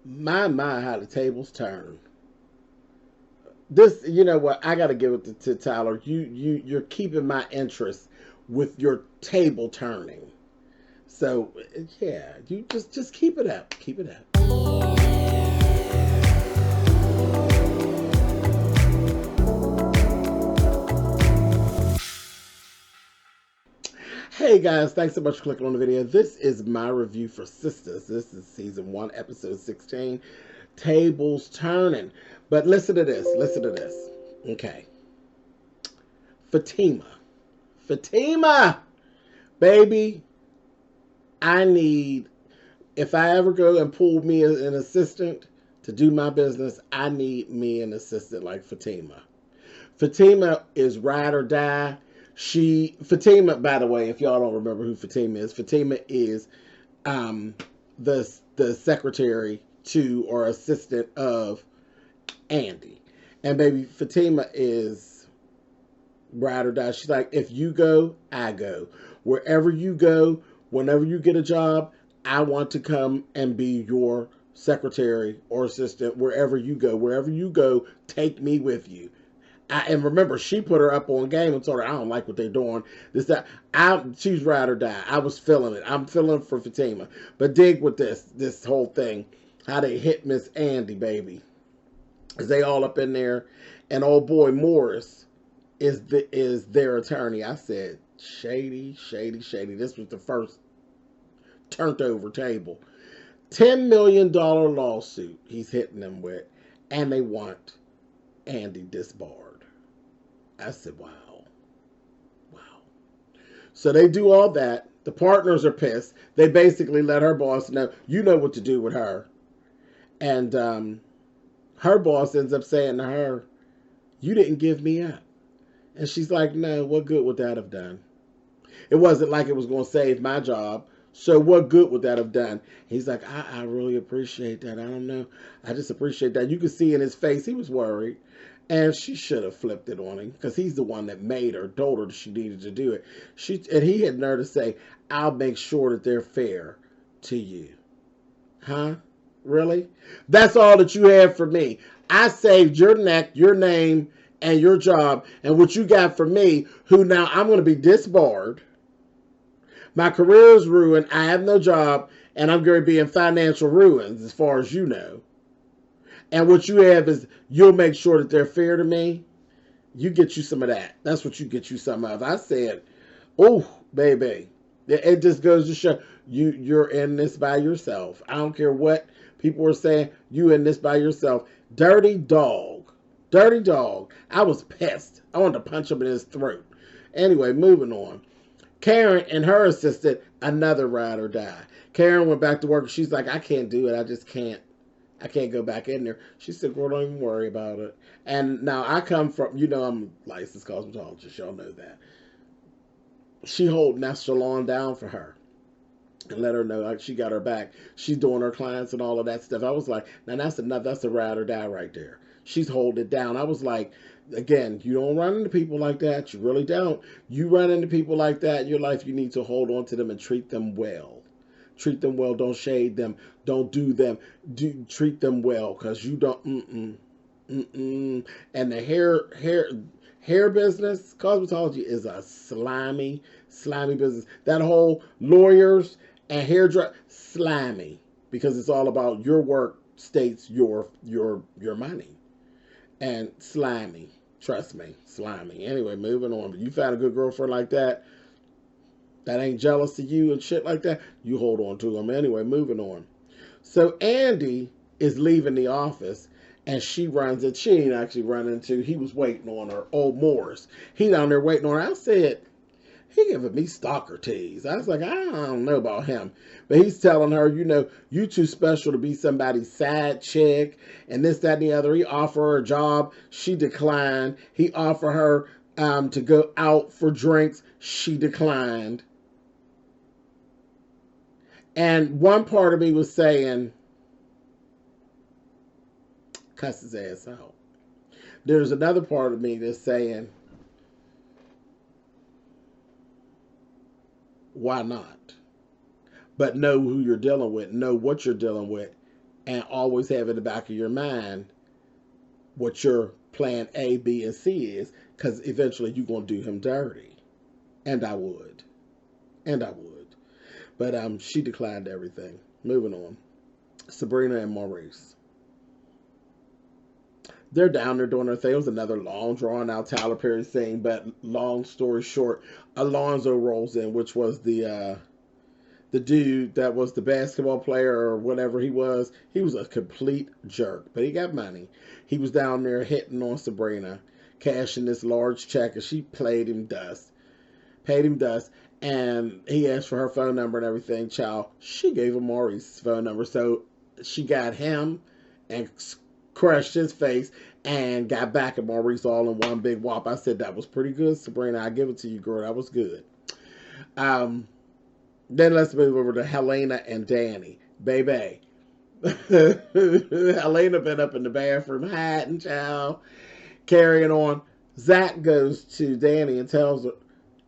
My, how the tables turn. This, you know what? I got to give it to Tyler. You're keeping my interest with your table turning. So yeah, you just keep it up. Keep it up. Hey guys, thanks so much for clicking on the video. This is my review for Sistas. This is season 1, episode 16. Tables turning. But listen to this. Listen to this. Okay. Fatima. Fatima! Baby, I need, if I ever go and pull me an assistant to do my business, I need me an assistant like Fatima. Fatima is ride or die. Fatima, by the way, if y'all don't remember who Fatima is um, the secretary to or assistant of Andy. And baby, Fatima is ride or die. She's like, if you go, I go. Wherever you go, whenever you get a job, I want to come and be your secretary or assistant wherever you go. Wherever you go, take me with you. And remember, she put her up on game and told her, I don't like what they're doing. This, that. She's ride or die. I was feeling it. I'm feeling for Fatima. But dig with this whole thing. How they hit Miss Andy, baby. Is they all up in there. And old boy Morris is their attorney. I said, shady, shady, shady. This was the first turned over table. $10 million lawsuit he's hitting them with. And they want Andy disbarred. I said, wow. Wow. So they do all that. The partners are pissed. They basically let her boss know, you know what to do with her. And her boss ends up saying to her, you didn't give me up. And she's like, no, what good would that have done? It wasn't like it was going to save my job. So what good would that have done? He's like, I really appreciate that. I don't know. I just appreciate that. You could see in his face he was worried. And she should have flipped it on him because he's the one that made her, told her she needed to do it. And he had nerve to say, I'll make sure that they're fair to you. Huh? Really? That's all that you have for me. I saved your neck, your name, and your job. And what you got for me, who now I'm going to be disbarred. My career is ruined. I have no job. And I'm going to be in financial ruins as far as you know. And what you have is you'll make sure that they're fair to me. You get you some of that. That's what you get you some of. I said, oh, baby. It just goes to show you're in this by yourself. I don't care what people are saying. You in this by yourself. Dirty dog. Dirty dog. I was pissed. I wanted to punch him in his throat. Anyway, moving on. Karen and her assistant, another ride or die. Karen went back to work. She's like, I can't do it. I just can't. I can't go back in there. She said, girl, don't even worry about it. And now I come from, I'm a licensed cosmetologist. Y'all know that. She holding that salon down for her and let her know like she got her back. She's doing her clients and all of that stuff. I was like, now that's a ride or die right there. She's holding it down. I was like, again, you don't run into people like that. You really don't. You run into people like that in your life, you need to hold on to them and treat them well. Treat them well. Don't shade them. Don't do them. Treat them well because you don't. And the hair business, cosmetology is a slimy business. That whole lawyers and hairdresser slimy because it's all about your work states your money and slimy. Trust me, slimy. Anyway, moving on. But you found a good girlfriend like that ain't jealous of you and shit like that, you hold on to them. Anyway, moving on. So Andy is leaving the office and she runs it. She ain't actually running into, he was waiting on her, old Morris. He down there waiting on her. I said, he giving me stalker tease. I was like, I don't know about him. But he's telling her, you too special to be somebody's side chick and this, that, and the other. He offered her a job. She declined. He offered her to go out for drinks. She declined. And one part of me was saying, cuss his ass out. There's another part of me that's saying, why not? But know who you're dealing with, know what you're dealing with, and always have in the back of your mind what your plan A, B, and C is, because eventually you're going to do him dirty. And I would. And I would. But she declined everything. Moving on. Sabrina and Maurice. They're down there doing their thing. It was another long, drawn-out Tyler Perry thing, but long story short, Alonzo rolls in, which was the dude that was the basketball player or whatever he was. He was a complete jerk, but he got money. He was down there hitting on Sabrina, cashing this large check, and she paid him dust, and he asked for her phone number and everything. Child, she gave him Maurice's phone number, so she got him and crushed his face and got back at Maurice all in one big whop. I said, that was pretty good, Sabrina. I give it to you, girl. That was good. Then let's move over to Helena and Danny. Baby. Helena been up in the bathroom hiding, child, carrying on. Zach goes to Danny and tells her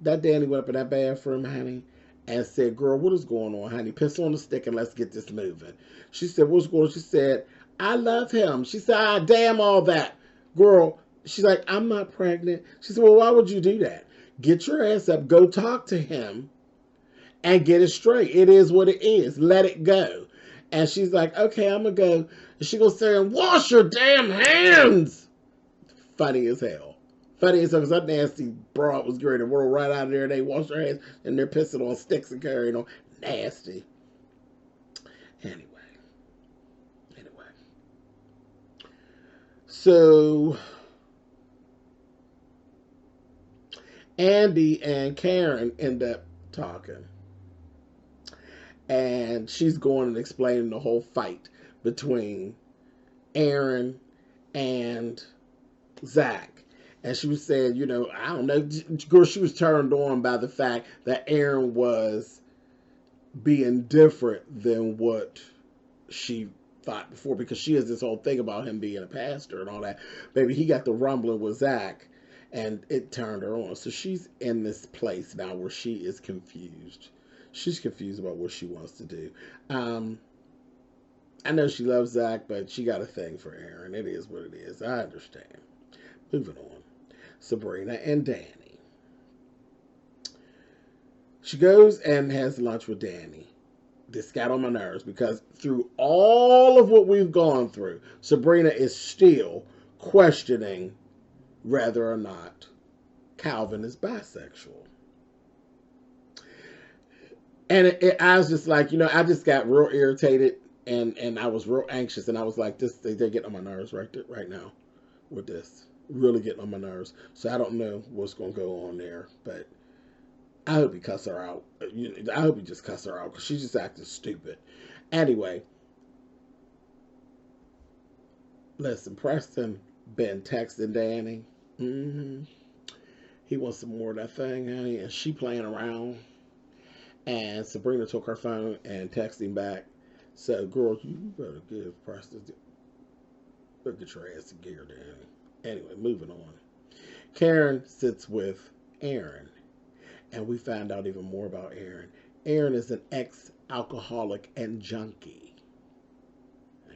that Danny went up in that bathroom, honey, and said, girl, what is going on, honey? Piss on the stick and let's get this moving. She said, what's going on? She said, I love him. She said, ah, damn all that. Girl, she's like, I'm not pregnant. She said, well, why would you do that? Get your ass up, go talk to him, and get it straight. It is what it is. Let it go. And she's like, okay, I'm going to go. And she goes there and wash your damn hands. Funny as hell. Funny as hell, because that nasty broad was great and roll right out of there, and they wash their hands, and they're pissing on sticks and carrying on. Nasty. Anyway. So, Andy and Karen end up talking. And she's going and explaining the whole fight between Aaron and Zach. And she was saying, you know, I don't know, girl, she was turned on by the fact that Aaron was being different than what she thought before, because she has this whole thing about him being a pastor and all that. Baby, he got the rumbling with Zach, and it turned her on. So she's in this place now where she is confused. She's confused about what she wants to do. I know she loves Zach, but she got a thing for Aaron. It is what it is. I understand. Moving on. Sabrina and Danny. She goes and has lunch with Danny. This got on my nerves because through all of what we've gone through, Sabrina is still questioning whether or not Calvin is bisexual. And I was just like, you know, I just got real irritated and I was real anxious, and I was like, they're getting on my nerves right now with this. Really getting on my nerves. So I don't know what's going to go on there, but I hope he cuss her out. I hope he just cuss her out because she's just acting stupid. Anyway, listen, Preston been texting Danny. He wants some more of that thing, honey, and she playing around. And Sabrina took her phone and texted him back. So, girl, you better give Preston, better get your ass in gear, Danny. Anyway, moving on. Karen sits with Aaron. And we found out even more about Aaron. Aaron is an ex-alcoholic and junkie.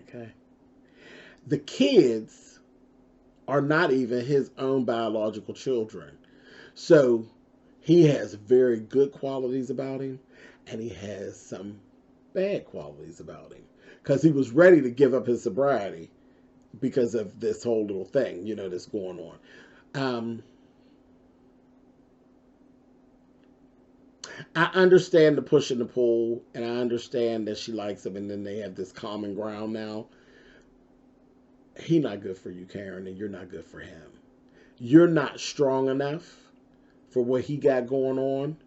Okay? The kids are not even his own biological children. So he has very good qualities about him, and he has some bad qualities about him. Because he was ready to give up his sobriety because of this whole little thing, you know, that's going on. I understand the push and the pull, and I understand that she likes him, and then they have this common ground now. He not good for you, Karen, and you're not good for him. You're not strong enough for what he got going on,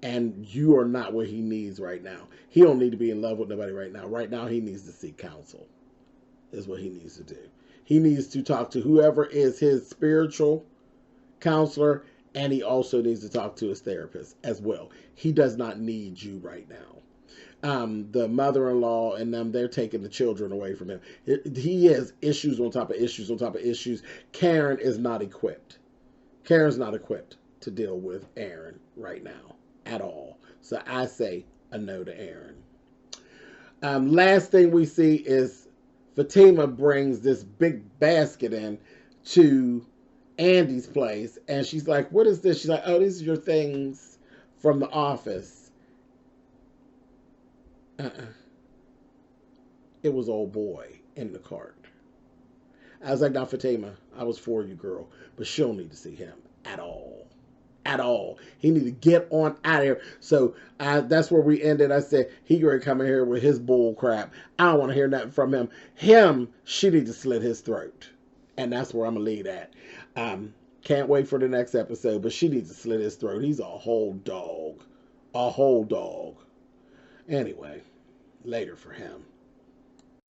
and you are not what he needs right now. He don't need to be in love with nobody right now. Right now, he needs to seek counsel, is what he needs to do. He needs to talk to whoever is his spiritual counselor, and he also needs to talk to his therapist as well. He does not need you right now. The mother-in-law and them, they're taking the children away from him. He has issues on top of issues on top of issues. Karen is not equipped. Karen's not equipped to deal with Aaron right now at all. So I say a no to Aaron. Last thing we see is Fatima brings this big basket in to Andy's place, and she's like, "What is this?" She's like, "Oh, these are your things from the office." It was old boy in the cart. I was like, "Now, Fatima, I was for you, girl, but she don't need to see him at all." At all. He need to get on out of here. So that's where we ended. I said, he going to come in here with his bull crap. I don't want to hear nothing from him. She need to slit his throat. And that's where I'm going to leave that. Can't wait for the next episode, but she needs to slit his throat. He's a whole dog. A whole dog. Anyway, later for him.